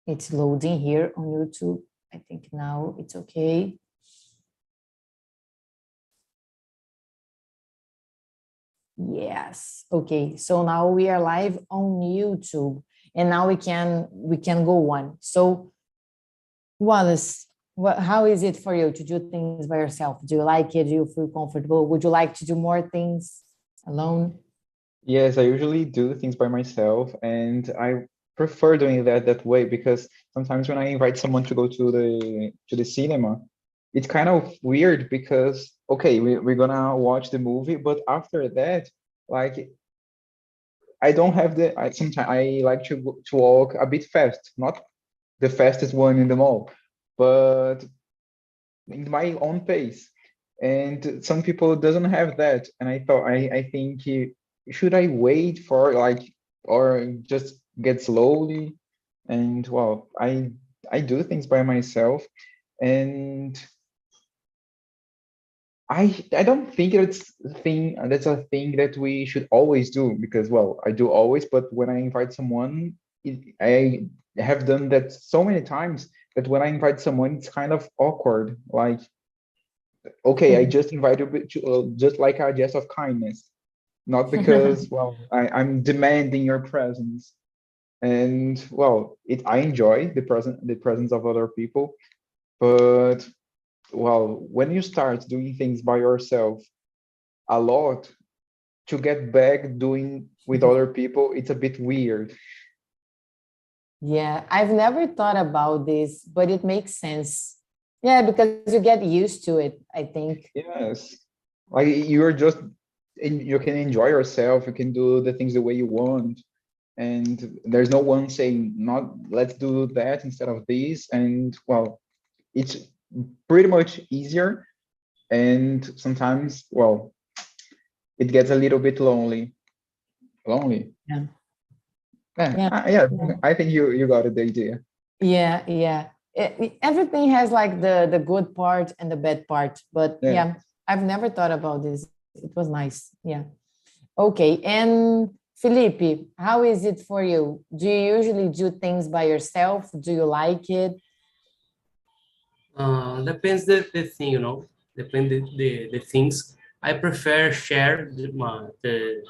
It's loading here on YouTube. I think now it's okay. Yes. Okay. So now we are live on YouTube, and now we can go on. So Wallace, how is it for you to do things by yourself? Do you like it? Do you feel comfortable? Would you like to do more things alone? Yes, I usually do things by myself, and I prefer doing that way because sometimes when I invite someone to go to the cinema, it's kind of weird because okay, we're gonna watch the movie, but after that, like I don't have the I sometimes I like to walk a bit fast, not the fastest one in the mall, but in my own pace. And some people doesn't have that, and I think should I wait for like or just get slowly. And well, I do things by myself, and I don't think that's a thing that we should always do because well I do always, but when I invite someone, I have done that so many times that when I invite someone it's kind of awkward, like okay, I just invite you just like a gesture of kindness, not because well I'm demanding your presence. And well, I enjoy the presence of other people, but well, when you start doing things by yourself a lot, to get back doing with other people, it's a bit weird. Yeah, I've never thought about this, but it makes sense. Yeah, because you get used to it, I think. Yes, like you're just you can enjoy yourself, you can do the things the way you want, and there's no one saying not let's do that instead of this. And well, it's pretty much easier, and sometimes well it gets a little bit lonely. Yeah. Yeah, Yeah. yeah, Yeah. I think you got it, the idea. Yeah, yeah. Everything has like the good part and the bad part, but Yeah. yeah, I've never thought about this. It was nice. Yeah. Okay. And Felipe, how is it for you? Do you usually do things by yourself? Do you like it? Depends the thing, depend the things. I prefer share the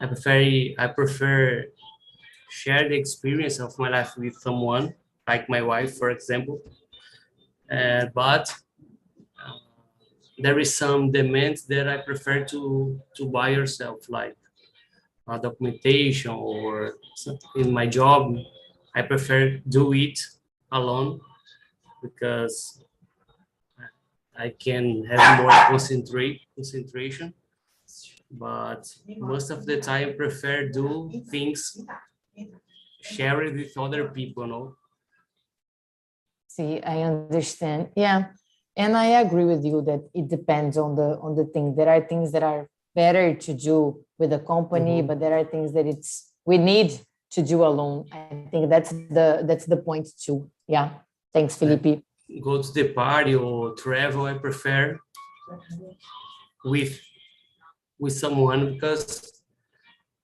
I prefer share the experience of my life with someone, like my wife, for example. But uh, there is some demands that I prefer to buy yourself, like documentation or in my job. I prefer do it alone because I can have more concentration. But most of the time, prefer do things share it with other people. No, See, I understand. Yeah. And I agree with you that it depends on the thing. There are things that are better to do with a company, mm-hmm. but there are things that it's we need to do alone. I think that's the point too. Yeah. Thanks, Felipe. Go to the party or travel. I prefer with with someone because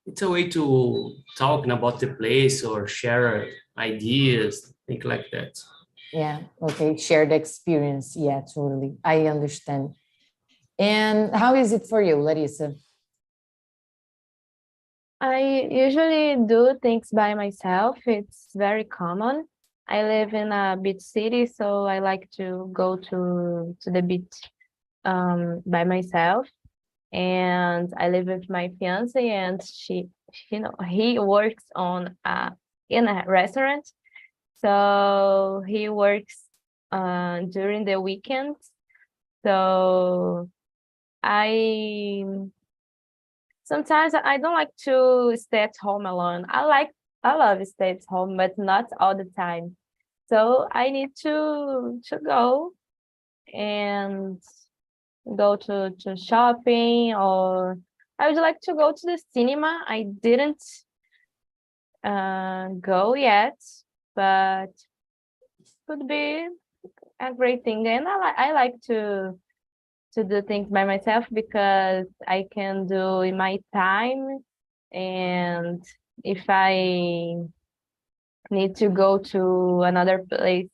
it's a way to talking about the place or share ideas, things like that. Yeah. Okay. Shared experience. Yeah, totally. I understand. And how is it for you, Larissa? I usually do things by myself. It's very common. I live in a beach city, so I like to go to the beach by myself. And I live with my fiance, and he works on in a restaurant, so he works during the weekends. So I sometimes I don't like to stay at home alone. I love stay at home, but not all the time. So I need to go and go to shopping, or I would like to go to the cinema. I didn't go yet, but could be a great thing. And I like to do things by myself because I can do in my time. And if need to go to another place,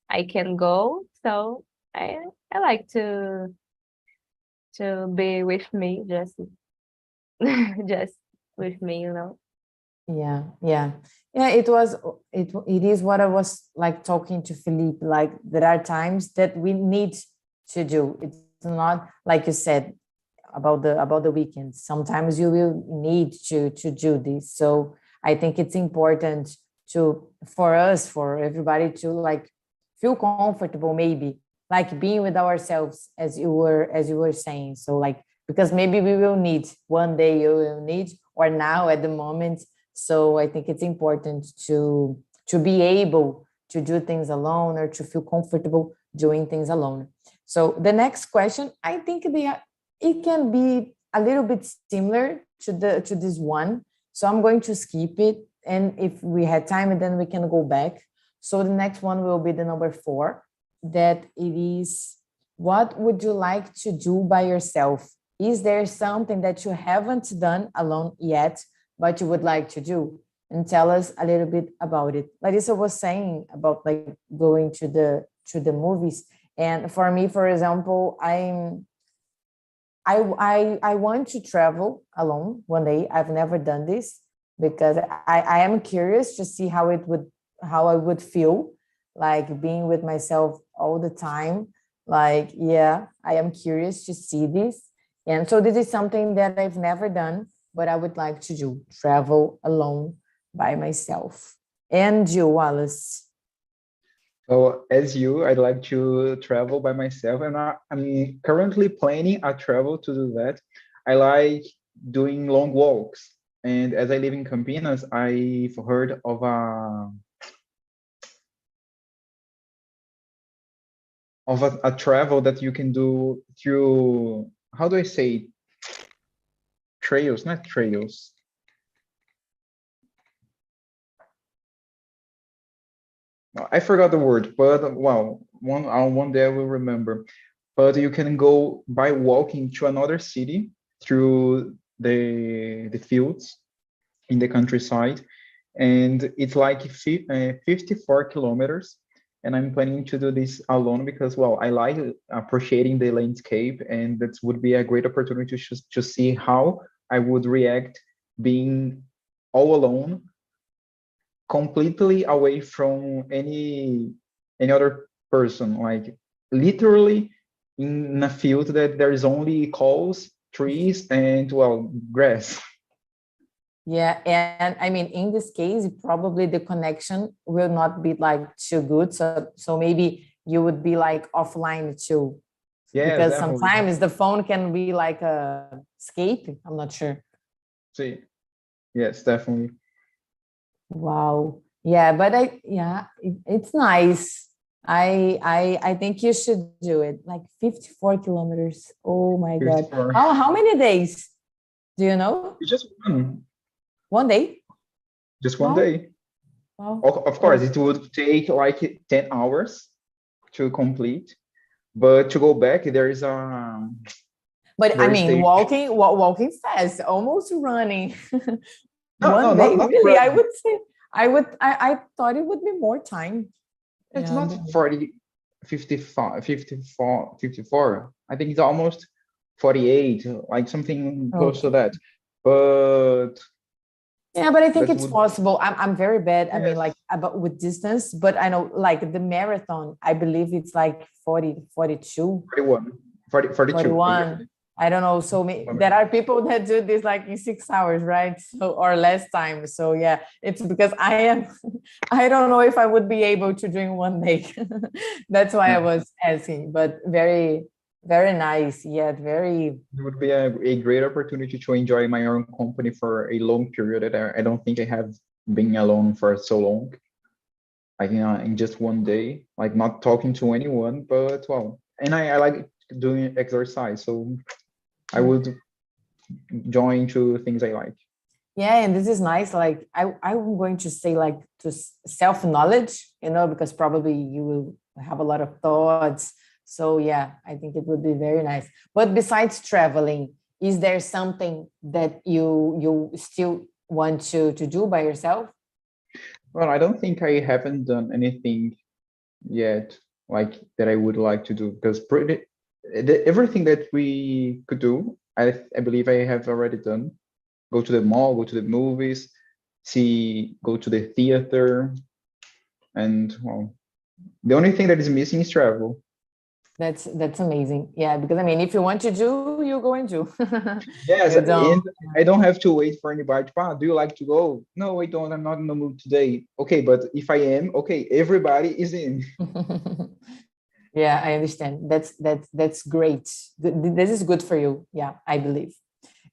I can go. So I like to be with me, just just with me, you know. Yeah, it is what I was like talking to Philippe, like there are times that we need to do. It's not like you said about the weekends. Sometimes you will need to do this. So I think it's important to for us, for everybody to like feel comfortable, maybe like being with ourselves as you were saying. So like because maybe we will need one day you will need or now at the moment. So I think it's important to be able to do things alone or to feel comfortable doing things alone. So the next question, I think it can be a little bit similar to this one. So I'm going to skip it, and if we had time, then we can go back. So the next one will be the number 4, that it is, what would you like to do by yourself? Is there something that you haven't done alone yet, but you would like to do? And tell us a little bit about it. Larissa was saying about like going to the movies. And for me, for example, I want to travel alone one day. I've never done this because I am curious to see how I would feel like being with myself all the time. Like, yeah, I am curious to see this. And so this is something that I've never done, but I would like to do, travel alone by myself. And you, Wallace? So as you, I'd like to travel by myself, and I'm currently planning a travel to do that. I like doing long walks, and as I live in Campinas, I've heard of a travel that you can do through, how do I say, trails, not trails. I forgot the word, but well, one day I will remember. But you can go by walking to another city through the fields in the countryside, and it's like 54 kilometers. And I'm planning to do this alone because, well, I like appreciating the landscape, and that would be a great opportunity to see how I would react being all alone, completely away from any other person, like literally in a field that there is only cows, trees, and well, grass. Yeah, and I mean, in this case, probably the connection will not be like too good. So maybe you would be like offline too, Yes, because definitely. sometimes the phone can be like a escape. I'm not sure. See, yes, definitely. Wow. Yeah, but it's nice. I think you should do it. Like 54 kilometers. Oh my God. 54. How many days? Do you know? It's just one, One day? just one Wow. day. Wow. Of course, it would take like 10 hours to complete, but to go back, there is a But I there is mean, the walking fast, almost running. no, One day, not really, I running. would say, I thought it would be more time. It's And not 40, 55, 54, 54. I think it's almost 48, like something close to okay. that. But Yeah, but I think that it's would, possible. I'm very bad. I mean, yes, like about with distance, but I know like the marathon, I believe it's like 40, 42, 41, 40, 42, 41. exactly. I don't know. So there are people that do this like in 6 hours, right? So or less time. So yeah, it's because I am. I don't know if I would be able to drink one day. That's why I Yeah, was asking. But very, very nice. Yeah, very. it would be a great opportunity to enjoy my own company for a long period. That I don't think I have been alone for so long. Like in just one day, like not talking to anyone, but well, and I like doing exercise, so I would join to things I like. Yeah, and this is nice. Like I'm going to say like to self-knowledge, because probably you will have a lot of thoughts. So yeah, I think it would be very nice. But besides traveling, is there something that you still want to do by yourself? Well, I don't think I haven't done anything yet like that I would like to do because everything that we could do, I believe I have already done. Go to the mall, go to the movies, go to the theater, and well, the only thing that is missing is travel. That's amazing. Yeah, because I mean, if you want to do, you go and do. Yes, You don't. and I don't have to wait for anybody to, do you like to go? No, I don't. I'm not in the mood today. Okay, but if I am, okay, everybody is in. Yeah, I understand. That's great. This is good for you. Yeah, I believe.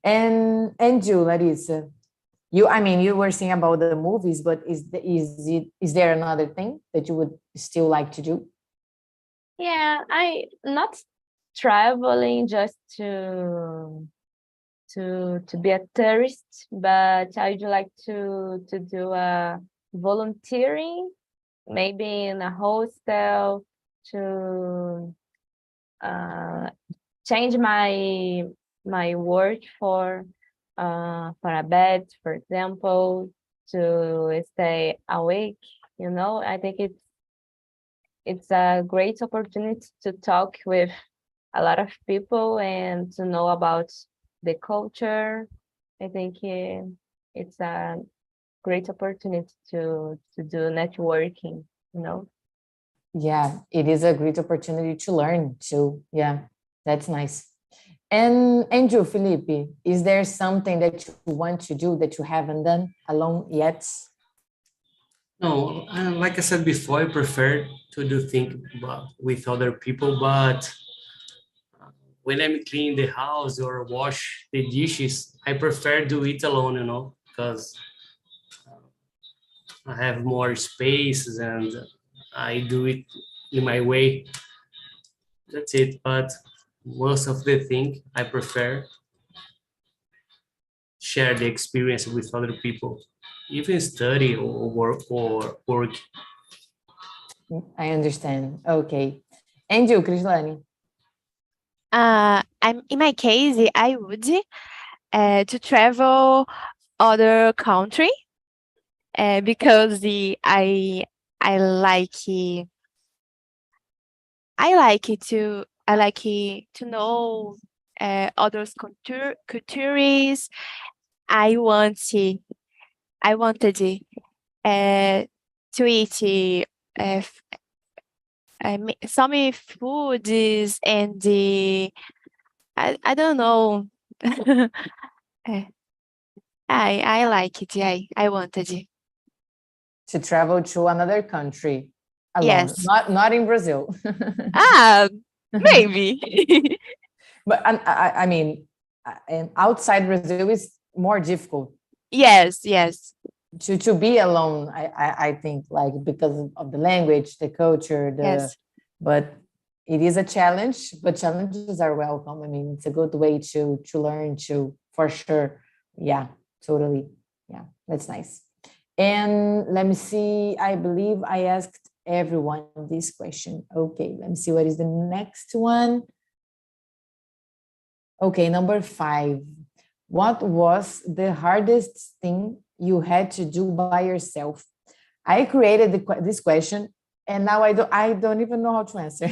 And you, Larissa, I mean, you were saying about the movies, but is there another thing that you would still like to do? Yeah, I not traveling just to be a tourist, but I would like to do a volunteering, maybe in a hostel to uh, change my work for a bed, for example, to stay awake. I think it's a great opportunity to talk with a lot of people and to know about the culture. I think it's a great opportunity to do networking, you know. Yeah, it is a great opportunity to learn too. Yeah, that's nice. And you, Felipe, is there something that you want to do that you haven't done alone yet? No, like I said before, I prefer to do things with other people, but when I'm cleaning the house or wash the dishes, I prefer do it alone, because I have more spaces and I do it in my way. That's it. But most of the thing I prefer share the experience with other people, even study or work. I understand. Okay. And you, Krislani? I'm in my case, I would to travel other country because I like I like to know others cultures. I want I wanted to eat f- some foods and I don't know. Eh, I like it. I wanted it. To travel to another country alone, Yes. not in Brazil. Ah, maybe. But I mean, and outside Brazil is more difficult Yes, yes, to be alone. I think like because of the language, the culture, yes. but it is a challenge. But challenges are welcome. I mean, it's a good way to learn to for sure. Yeah, totally. Yeah, that's nice. And let me see. I believe I asked everyone this question. Okay, let me see what is the next one. Okay, number 5. What was the hardest thing you had to do by yourself? I created this question and now I don't even know how to answer.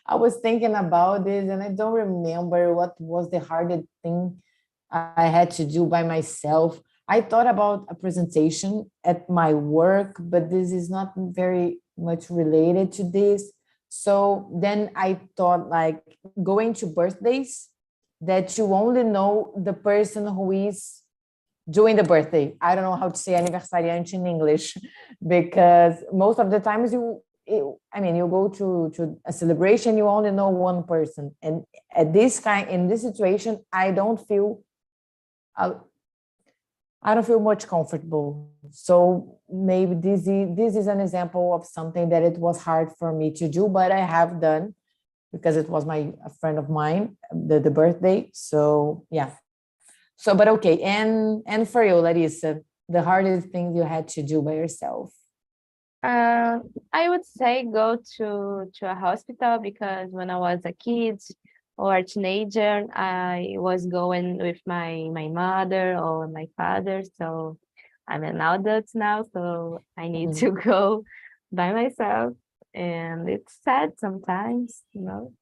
I was thinking about this and I don't remember what was the hardest thing I had to do by myself. I thought about a presentation at my work, but this is not very much related to this. So then I thought like going to birthdays that you only know the person who is doing the birthday. I don't know how to say aniversariante in English because most of the times I mean, you go to a celebration, you only know one person. And in this situation, uh, I don't feel much comfortable. So maybe this is an example of something that it was hard for me to do, but I have done because it was a friend of mine, the birthday. So yeah. So, but okay. And for you, Larissa, the hardest thing you had to do by yourself. Uh, I would say go to a hospital because when I was a kid or a teenager, I was going with my mother or my father. So I'm an adult now, so I need to go by myself, and it's sad sometimes, you know.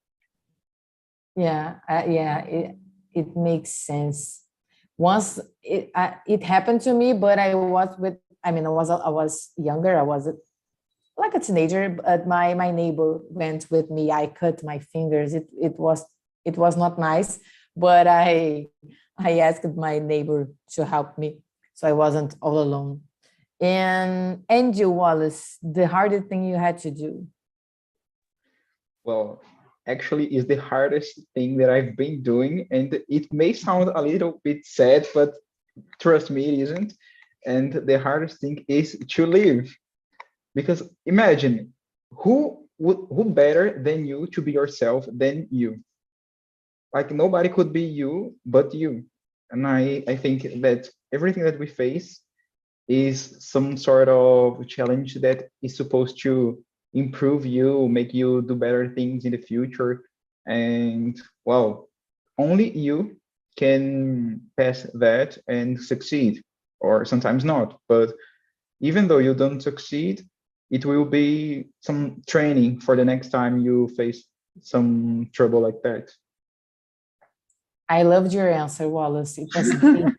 Yeah, it makes sense. Once it happened to me, but I was with, I mean, I was younger. I was like a teenager, but my neighbor went with me. I cut my fingers. It was not nice, but I asked my neighbor to help me, so I wasn't all alone. And you, Wallace, the hardest thing you had to do. Well, actually, is the hardest thing that I've been doing, and it may sound a little bit sad, but trust me, it isn't. And the hardest thing is to leave, because imagine who better than you to be yourself than you. Like nobody could be you but you. And I think that everything that we face is some sort of challenge that is supposed to improve you, make you do better things in the future. And well, only you can pass that and succeed, or sometimes not. But even though you don't succeed, it will be some training for the next time you face some trouble like that. I loved your answer, Wallace. It was deep.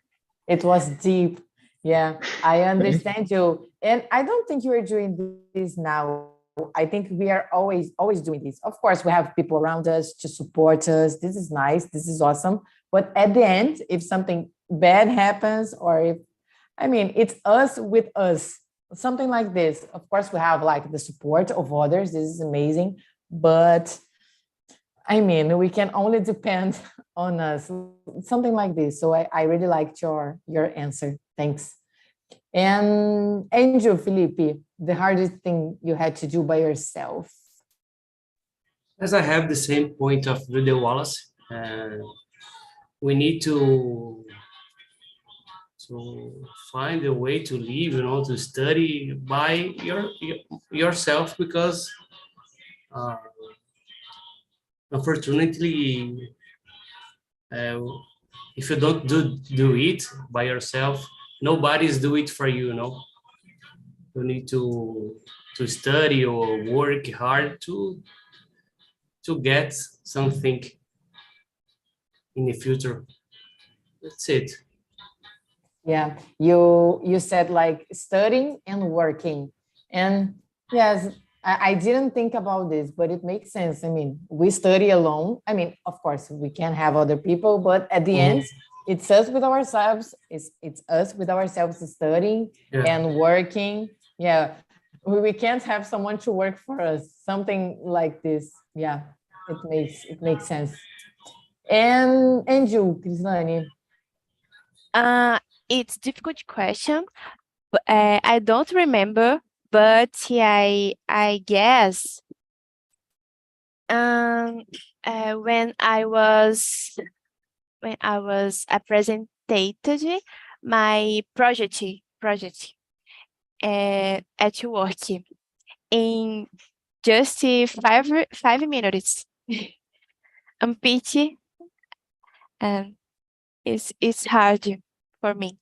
It was deep. Yeah, I Thank you. understand you. And I don't think you are doing this now. I think we are always doing this. Of course, we have people around us to support us. This is nice. This is awesome. But at the end, if something bad happens, or if, I mean, it's us with us, something like this. Of course, we have like the support of others. This is amazing. But I mean, we can only depend on us, something like this. So I really liked your answer. Thanks. And you, Felipe, the hardest thing you had to do by yourself. As I have the same point of view, the Wallace, we need to find a way to live, to study by yourself, because uh, unfortunately, uh, if you don't do it by yourself, nobody's do it for you. You need to study or work hard to get something in the future. That's it. Yeah, you said like studying and working. And yes, I didn't think about this, but it makes sense. I mean, we study alone. I mean, of course, we can have other people, but at the Mhm. end, it's us with ourselves. It's us with ourselves studying Yeah. and working. Yeah, we can't have someone to work for us. Something like this. Yeah, it makes sense. And you, Krislani. Uh, it's difficult question. I don't remember, but I guess um, when I was a presented my project at work in just 5 minutes. I'm pity, and it's hard for me.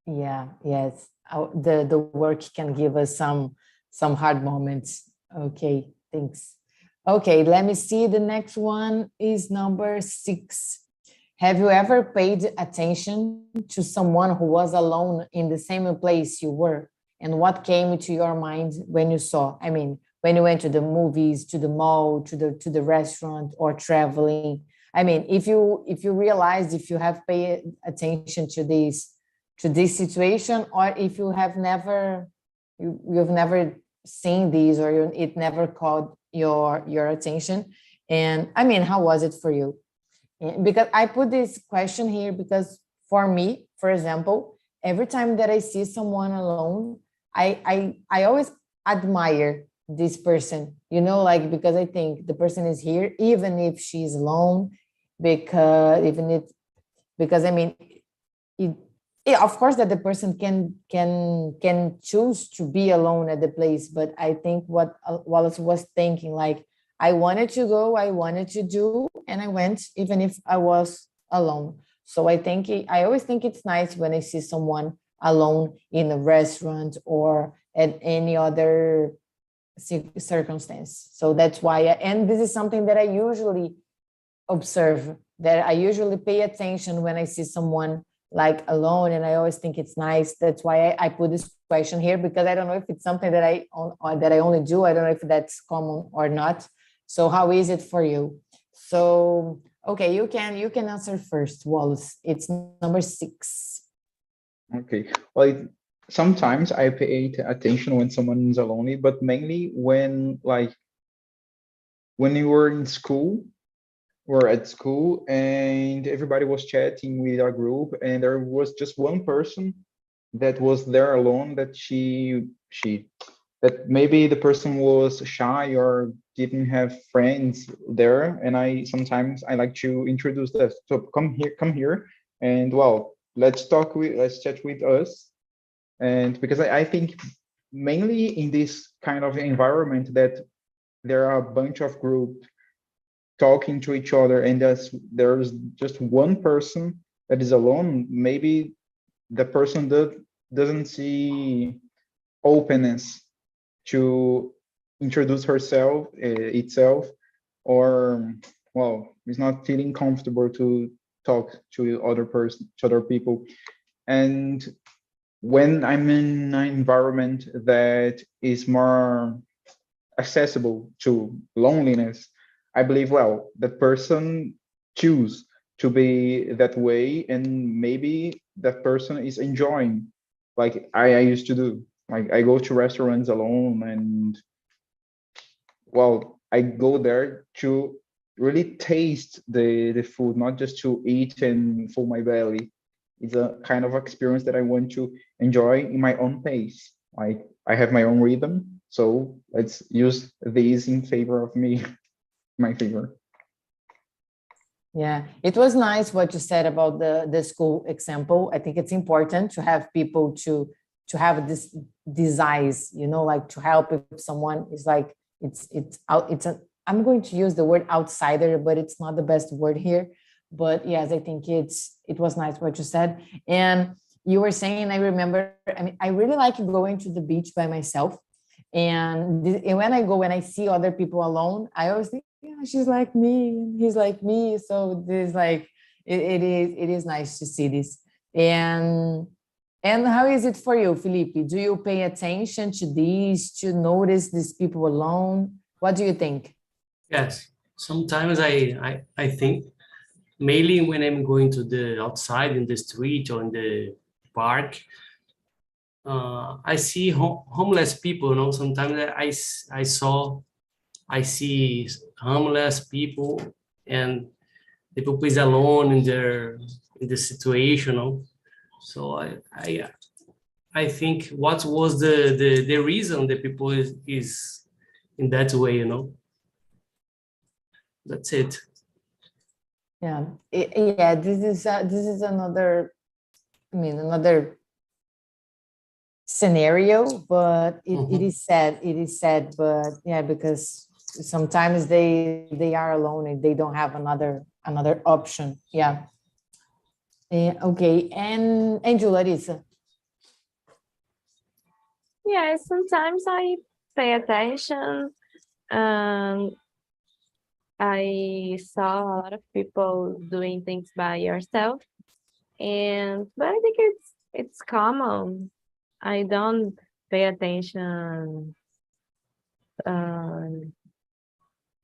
Yeah, yes. The work can give us some hard moments. Okay, thanks. Okay, let me see. The next one is number 6. Have you ever paid attention to someone who was alone in the same place you were? And what came to your mind when you saw? I mean, when you went to the movies, to the mall, to the restaurant, or traveling. I mean, if you realized, if you have paid attention to this situation, or if you have never you've never seen these, or it never caught your attention. And I mean, how was it for you? Because I put this question here because for me, for example, every time that I see someone alone, I always admire this person, like, because I think the person is here even if she's alone, because I mean, it, yeah, of course that the person can choose to be alone at the place, but I think what Wallace was thinking, like, I wanted to go, I wanted to do, and I went even if I was alone. So I always think it's nice when I see someone alone in a restaurant or at any other circumstance. So that's why, and this is something that I usually observe, that I usually pay attention when I see someone like alone, and I always think it's nice. That's why I put this question here, because I don't know if it's something that I only do. I don't know if that's common or not. So how is it for you? So okay, you can answer first, Wallace. It's number 6. Okay. Well, sometimes I pay attention when someone is lonely, but mainly when you were in school or at school and everybody was chatting with our group and there was just one person that was there alone, that that maybe the person was shy or didn't have friends there, and sometimes I like to introduce that. So come here, and well, let's chat with us. And because I think mainly in this kind of environment that there are a bunch of groups talking to each other, and there's just one person that is alone, maybe the person doesn't see openness to introduce itself, or well, is not feeling comfortable to talk to other people. And when I'm in an environment that is more accessible to loneliness, I believe, well, that person choose to be that way, and maybe that person is enjoying, like I used to do. Like I go to restaurants alone, and well, I go there to really taste the food, not just to eat and fill my belly. It's a kind of experience that I want to enjoy in my own pace. I have my own rhythm, so let's use these in favor of me, my favor. Yeah, it was nice what you said about the school example. I think it's important to have people to have these eyes, like to help if someone is like, I'm going to use the word outsider, but it's not the best word here. But yes, I think it was nice what you said. And you were saying, I remember, I really like going to the beach by myself. And when I go and I see other people alone, I always think, yeah, she's like me, he's like me. So this like it is nice to see this. And how is it for you, Felipe? Do you pay attention to these, to notice these people alone? What do you think? Yes, sometimes I think, mainly when I'm going to the outside in the street or in the park, I see homeless people. Sometimes I see homeless people, and the people is alone in the situation. So I think what was the reason the people is in that way. That's it. Yeah, yeah. This is another. Another scenario, but it is sad. It is sad, but yeah, because sometimes they are alone and they don't have another option. Yeah. Okay. And you, Larissa. Yeah, sometimes I pay attention. I saw a lot of people doing things by yourself, but I think it's common. I don't pay attention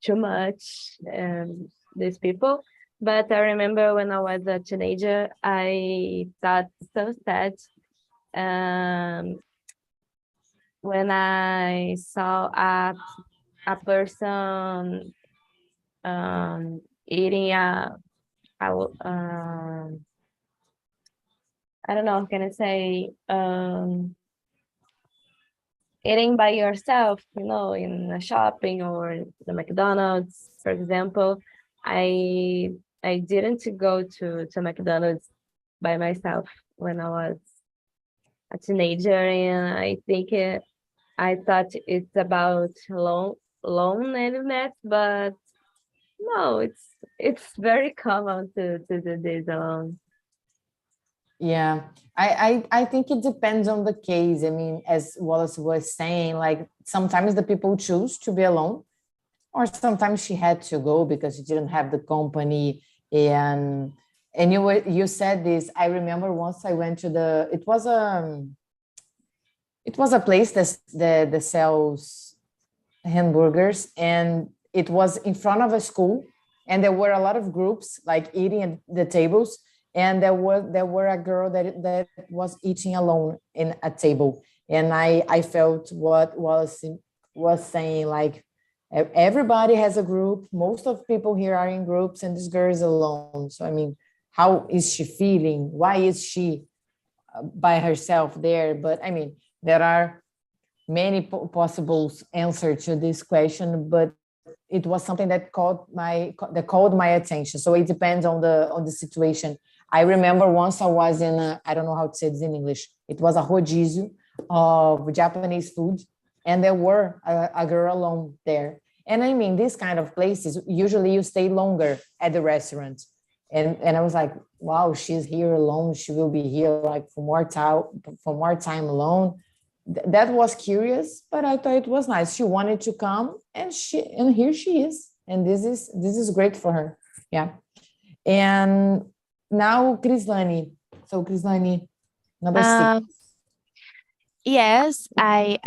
too much these people. But I remember when I was a teenager, I thought so sad when I saw a person eating I don't know, can I say eating by yourself, in a shopping or the McDonald's, for example. I didn't go to McDonald's by myself when I was a teenager, and I think I thought it's about loneliness, but no, it's very common to do this alone. Yeah, I think it depends on the case. I mean, as Wallace was saying, like sometimes the people choose to be alone, or sometimes she had to go because she didn't have the company. And you said this. I remember once I went to it was a place that sells hamburgers, and it was in front of a school, and there were a lot of groups like eating at the tables, and there were a girl that was eating alone in a table. And I felt what was saying, like everybody has a group, most of people here are in groups, and this girl is alone. So I mean, how is she feeling? Why is she by herself there? But I mean, there are many possible answers to this question, but it was something that called my attention. So it depends on the situation. I remember once I was in I don't know how to say this in English. It was a rodízio of Japanese food, and there were a girl alone there. And I mean, these kind of places, usually you stay longer at the restaurant. And I was like, wow, she's here alone. She will be here like for more time alone. That was curious, but I thought it was nice. She wanted to come, and here she is. And this is great for her. Yeah. And now Krislani. So Krislani, number 6. Um, yes, I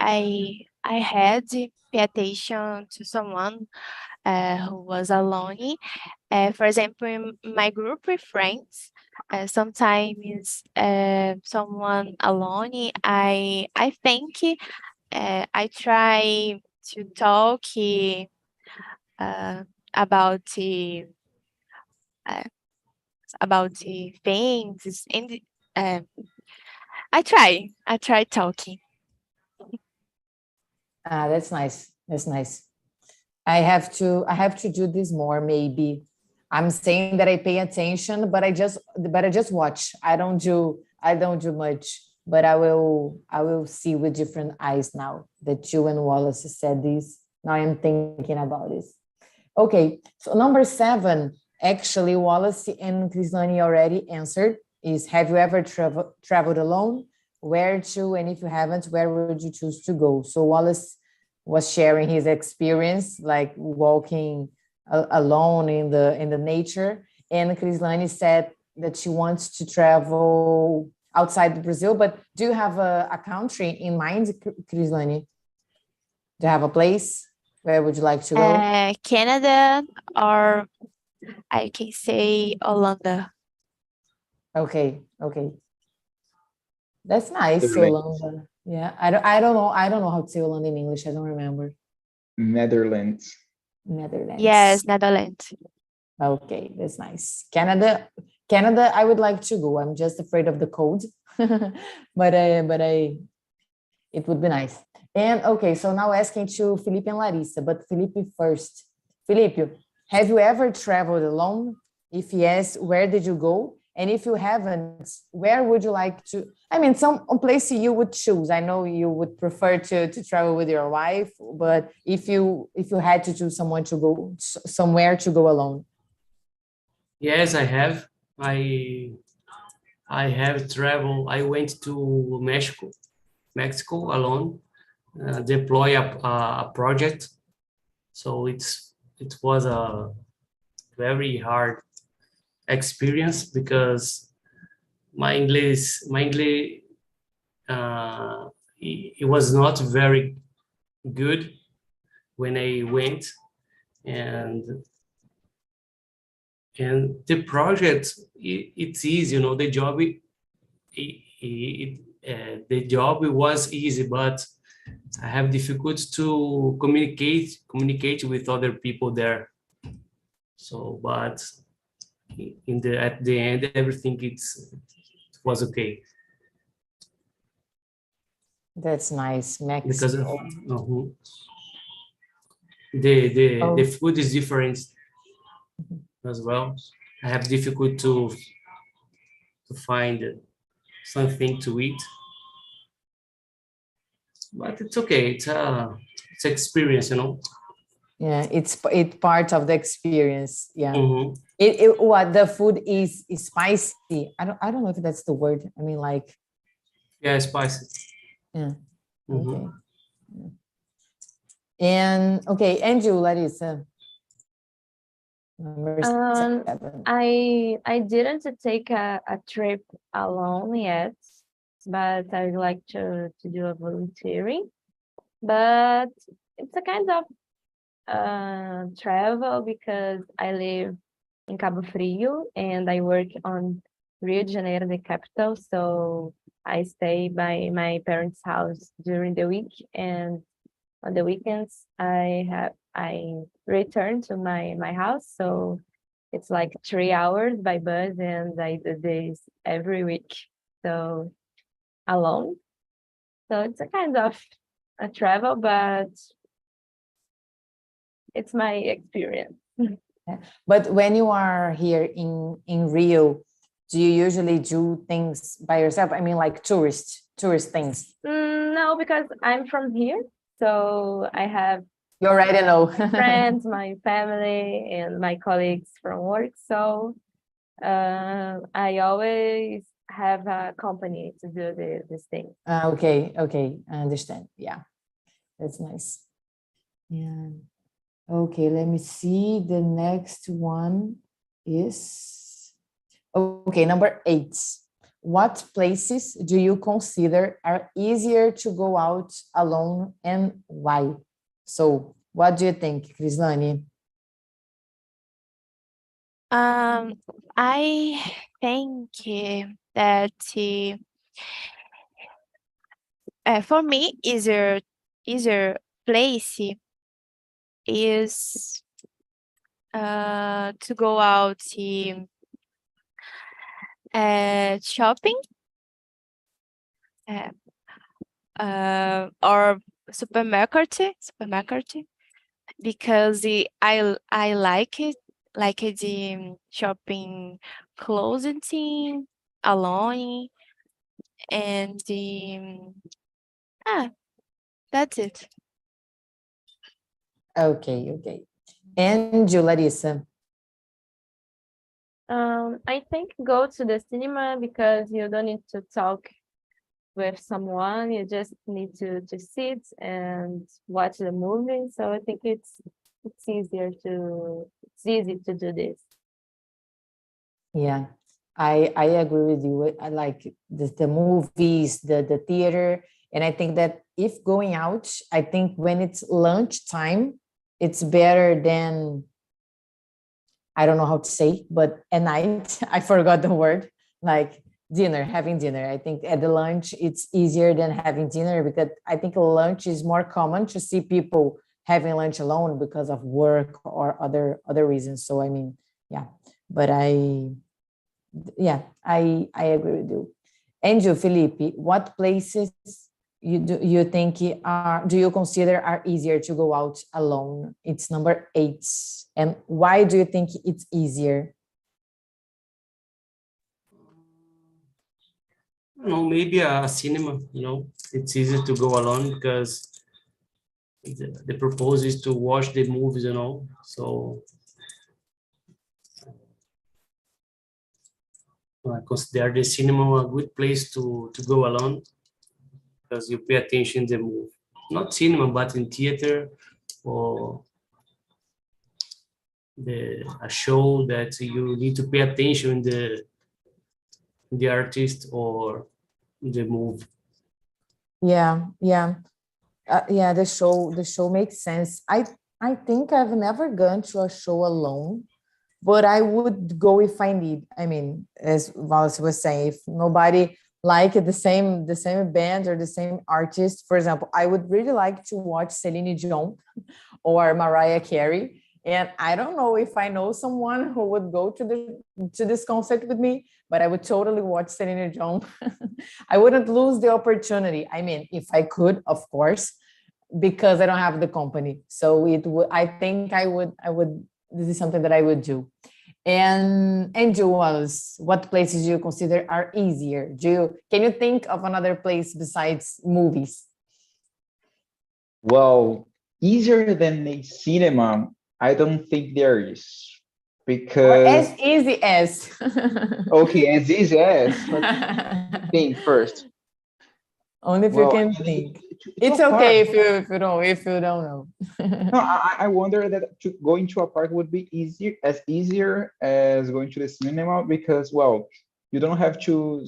had to pay attention to someone who was alone. For example, in my group with friends, sometimes someone alone, I think I try to talk uh, about uh, things, and uh, I try talking. That's nice. That's nice. I have to do this more, maybe. I'm saying that I pay attention, but I just watch. I don't do much, but I will see with different eyes now that you and Wallace said this. Now I'm thinking about this. Okay, so number 7, actually Wallace and Krislani already answered, is have you ever traveled alone? Where to? And if you haven't, where would you choose to go? So Wallace was sharing his experience, like walking alone in the nature. And Krislani said that she wants to travel outside Brazil. But do you have a country in mind, Krislani? Do you have a place? Where would you like to go? Canada, or I can say Holanda. Okay, okay. That's nice, Netherlands. Yolanda. Yeah, I don't know how to say Yolanda in English. I don't remember. Netherlands. Netherlands. Yes, Netherlands. Okay, that's nice. Canada, I would like to go. I'm just afraid of the cold. But it would be nice. And okay, so now asking to Felipe and Larissa, but Felipe first. Felipe, have you ever traveled alone? If yes, where did you go? And if you haven't, where would you like to? I mean, some place you would choose. I know you would prefer to travel with your wife, but if you had to choose someone to go somewhere to go alone. Yes, I have. I have traveled. I went to Mexico alone, deploy a project. So it was a very hard experience because my English it was not very good when I went, and the project it's easy, the job the job was easy, but I have difficulty to communicate with other people there. So, but at the end, everything it was okay That's nice, because Mexico. the Oh, food is different as well. I have difficulty to find something to eat, but it's okay. It's experience. Yeah, it's part of the experience. Yeah. Mhm. What the food is spicy. I don't know if that's the word. I mean, like, Yeah, spicy. yeah. Mhm. Okay. And okay, and you, Larissa. Number Um, 7. I didn't take a trip alone yet, but I'd like to do a volunteering. But it's a kind of travel because I live in Cabo Frio and I work on Rio de Janeiro, the capital. So I stay by my parents' house during the week, and on the weekends I return to my house. So it's like 3 hours by bus, and I do this every week. So alone. So it's a kind of a travel, but it's my experience. But when you are here in Rio, do you usually do things by yourself? I mean, like tourist things. No, because I'm from here, so I have You already know. friends, my family, and my colleagues from work. So I always have a company to do this thing. Okay, I understand. Yeah, that's nice. Yeah. Okay, let me see. The next one is okay, number 8. What places do you consider are easier to go out alone and why? So, what do you think, Krislani? I think that for me, easier place is to go out shopping or supermarket because I like the shopping clothing alone and ah that's it. Okay. And you, Larissa? I think go to the cinema because you don't need to talk with someone. You just need to sit and watch the movie. So I think it's easy to do this. Yeah, I agree with you. I like the movies, the theater, and I think that if going out, I think when it's lunchtime, it's better than I don't know how to say, but at night, I forgot the word, like having dinner. I think at the lunch, it's easier than having dinner because I think lunch is more common to see people having lunch alone because of work or other reasons. So I mean, yeah, but I agree with you. And you, Felipe, what places you think do you consider are easier to go out alone? It's number 8. And why do you think it's easier? I don't know, maybe a cinema, it's easy to go alone because the purpose is to watch the movies, so I consider the cinema a good place to go alone because you pay attention in the movie. Not cinema, but in theater or a show that you need to pay attention in the artist or the movie. Yeah. Yeah, the show makes sense. I think I've never gone to a show alone, but I would go if I need. I mean, as Wallace was saying, if nobody like the same band or the same artist, for example, I would really like to watch Celine Dion or Mariah Carey. And I don't know if I know someone who would go to this concert with me, but I would totally watch Celine Dion. I wouldn't lose the opportunity. I mean, if I could, of course, because I don't have the company. So it would. I think I would. This is something that I would do. And Jules, what places do you consider are easier? Can you think of another place besides movies? Well, Easier than a cinema, I don't think there is. Or Because, as easy as. okay, as easy as, let's think first. Only if you Well, can I mean, think. to It's a park. okay if you don't know. No, I wonder that going to a park would be easier as going to the cinema because, well, you don't have to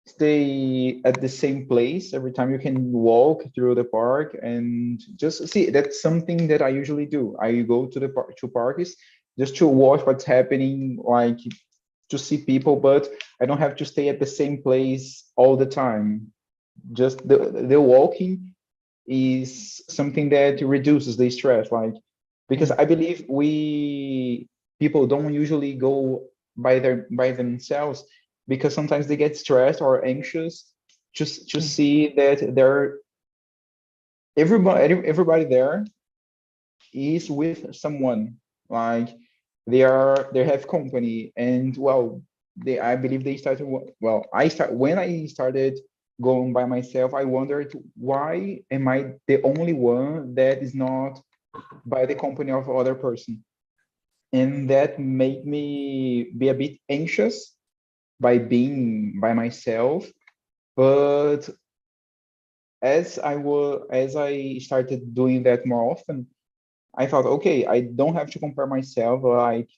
stay at the same place every time. You can walk through the park and just see. That's something that I usually do. I go to the park to parks just to watch what's happening, like to see people, but I don't have to stay at the same place all the time. Just the walking is something that reduces the stress, like because I believe we people don't usually go by themselves because sometimes they get stressed or anxious just to see that they're everybody there is with someone, like they have company. And well, they I believe they started well I start when I started going by myself, I wondered, why am I the only one that is not by the company of other person? And that made me be a bit anxious by being by myself. But as I started doing that more often, I thought, okay, I don't have to compare myself. Like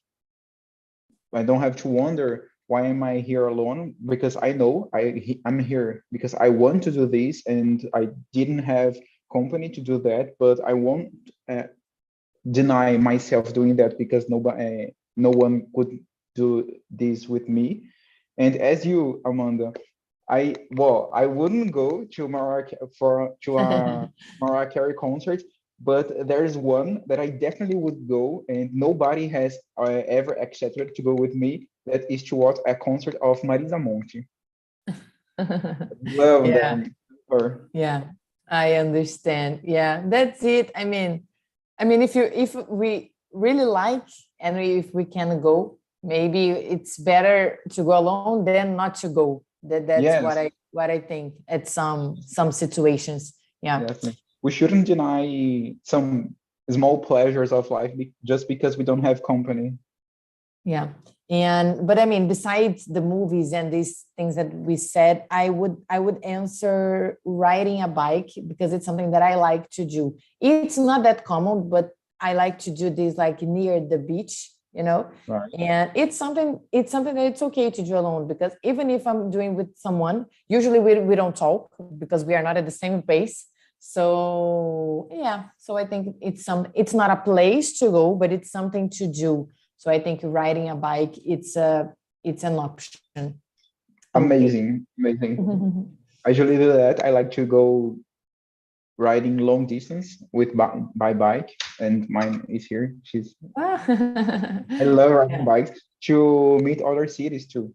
I don't have to wonder why am I here alone, because I know I'm here because I want to do this and I didn't have company to do that. But I won't deny myself doing that because no one could do this with me. And as you, Amanda, I wouldn't go to a Mariah Carey concert, but there is one that I definitely would go, and nobody has ever accepted to go with me. That is to watch a concert of Marisa Monte. Love Yeah, them. Her. yeah, I understand. Yeah, that's it. I mean, if we really like and if we can go, maybe it's better to go alone than not to go. That's Yes, what I think at some situations. Yeah. definitely. We shouldn't deny some small pleasures of life just because we don't have company. Yeah. And but I mean, besides the movies and these things that we said, I would answer riding a bike because it's something that I like to do. It's not that common, but I like to do this like near the beach, you know. Right. And it's something that it's okay to do alone because even if I'm doing with someone, usually we don't talk because we are not at the same pace. So yeah, so I think it's not a place to go, but it's something to do. So I think riding a bike, it's an option. Okay. Amazing, amazing. I usually do that. I like to go riding long distance with by bike, and mine is here. I love riding Yeah. bikes to meet other cities too,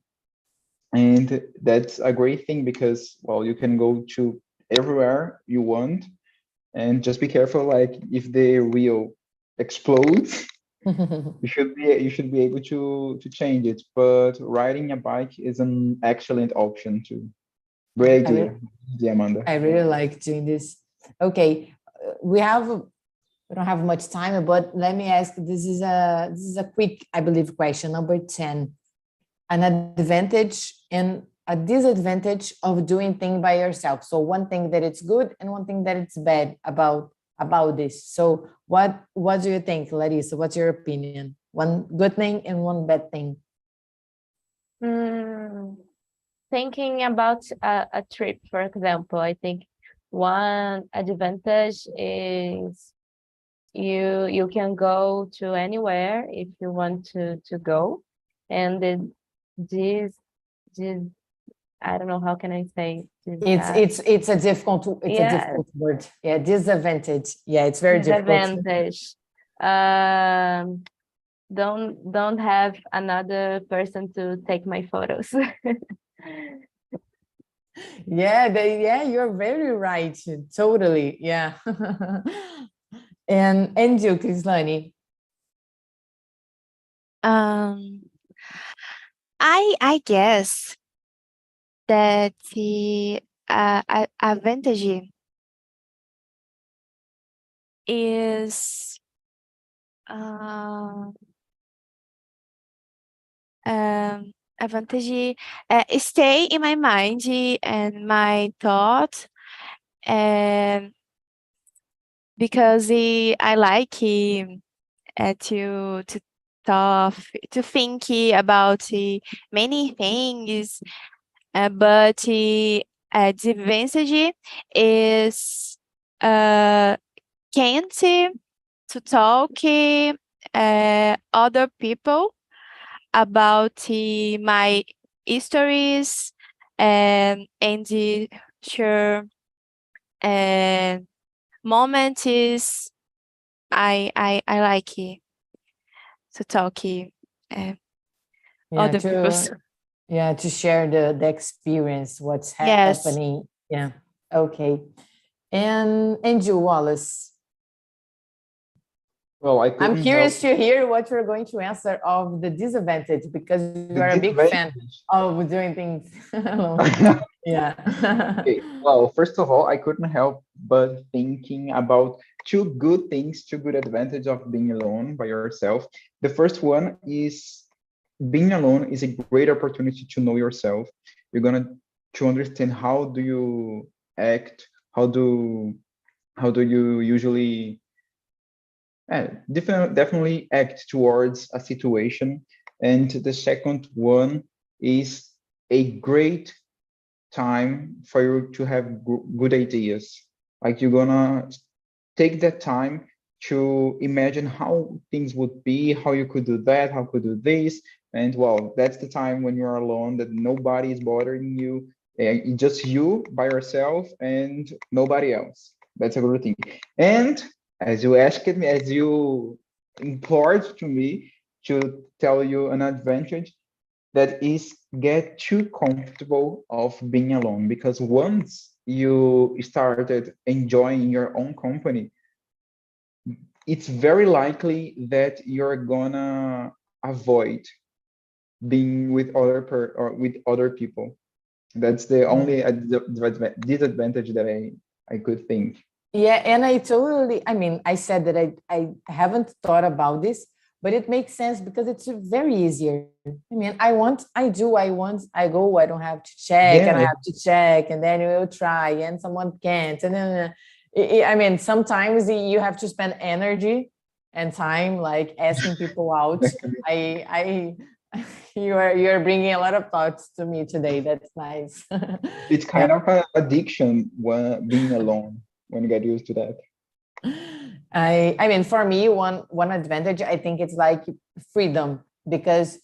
and that's a great thing because well, you can go to everywhere you want, and just be careful. Like if the wheel explodes, you should be able to change it. But riding a bike is an excellent option too. Great I really, idea, Amanda. I really like doing this. Okay, we don't have much time, but let me ask. This is a quick, I believe, question number 10. An advantage and a disadvantage of doing things by yourself. So one thing that it's good and one thing that it's bad about this. So what do you think, Larissa? What's your opinion? One good thing and one bad thing. Mm, Thinking about a trip, for example, I think one advantage is you can go to anywhere if you want to go, and this this I don't know how can I say this It's a yeah, difficult word. Yeah, disadvantage. Yeah, it's very difficult. disadvantage. Um, don't have another person to take my photos. Yeah, yeah, you're very right. Totally. Yeah. And you, Kislani. Um, I guess that the advantage is advantage stay in my mind and my thought, and because I like to talk, to think about many things, but the advantage is can't to talk other people about my histories, and the sure moments is I like to talk Yeah, other people's. to share the experience, what's Yes. happening. Yeah. Okay. And you, Wallace, Well, I I'm couldn't help curious to hear what you're going to answer of the disadvantage, because you the are a big fan disadvantage. of doing things alone. Yeah. Okay, well, first of all, I couldn't help but thinking about two good things, two good advantages of being alone by yourself. The first one is being alone is a great opportunity to know yourself. You're gonna to understand how do you act, how do you usually definitely act towards a situation. And the second one is a great time for you to have good ideas. Like you're gonna take that time to imagine how things would be, how you could do that, how could do this. And well, that's the time when you're alone, that nobody is bothering you, just you by yourself and nobody else. That's a good thing. And as you asked me, as you implored to me to tell you an advantage, that is get too comfortable of being alone, because once you started enjoying your own company, it's very likely that you're gonna avoid being with or with other people. That's the only disadvantage that I could think. Yeah, and I mean, I said that I haven't thought about this, but it makes sense because it's very easier. I mean, I go, I don't have to check, and I Yeah, have to check, and then you will try, and someone can't. And then, I mean, sometimes you have to spend energy and time like asking people out. You're bringing a lot of thoughts to me today. That's nice. it's Yeah. kind of an addiction when being alone, when you get used to that. I mean, for me, one advantage, I think it's like freedom, because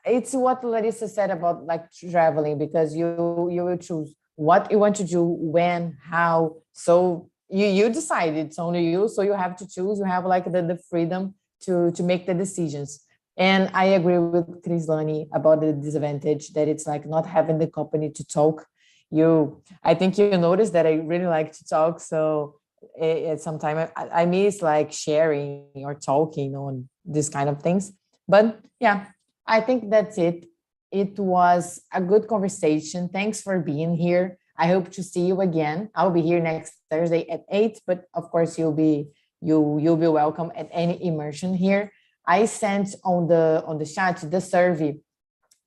it's what Larissa said about like traveling, because you will choose what you want to do, when, how. So you decide, it's only you, so you have to choose. You have like the freedom to make the decisions. And I agree with Krislani about the disadvantage, that it's like not having the company to talk. I think you noticed that I really like to talk, so sometimes I miss like sharing or talking on this kind of things. But yeah, I think that's it. It was a good conversation. Thanks for being here. I hope to see you again. I'll be here next Thursday at 8, but of course you'll be welcome at any immersion here. I sent on the chat the survey.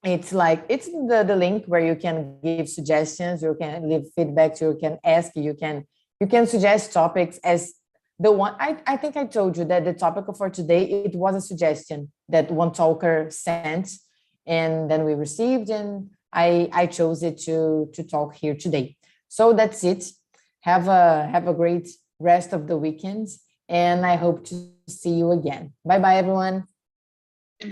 It's like it's the link where you can give suggestions, you can leave feedback, you can ask, you can suggest topics. As the one, I think I told you that the topic for today, it was a suggestion that one talker sent, and then we received, and I chose it to talk here today. So that's it. Have a great rest of the weekend, and I hope to see you again. Bye bye, everyone.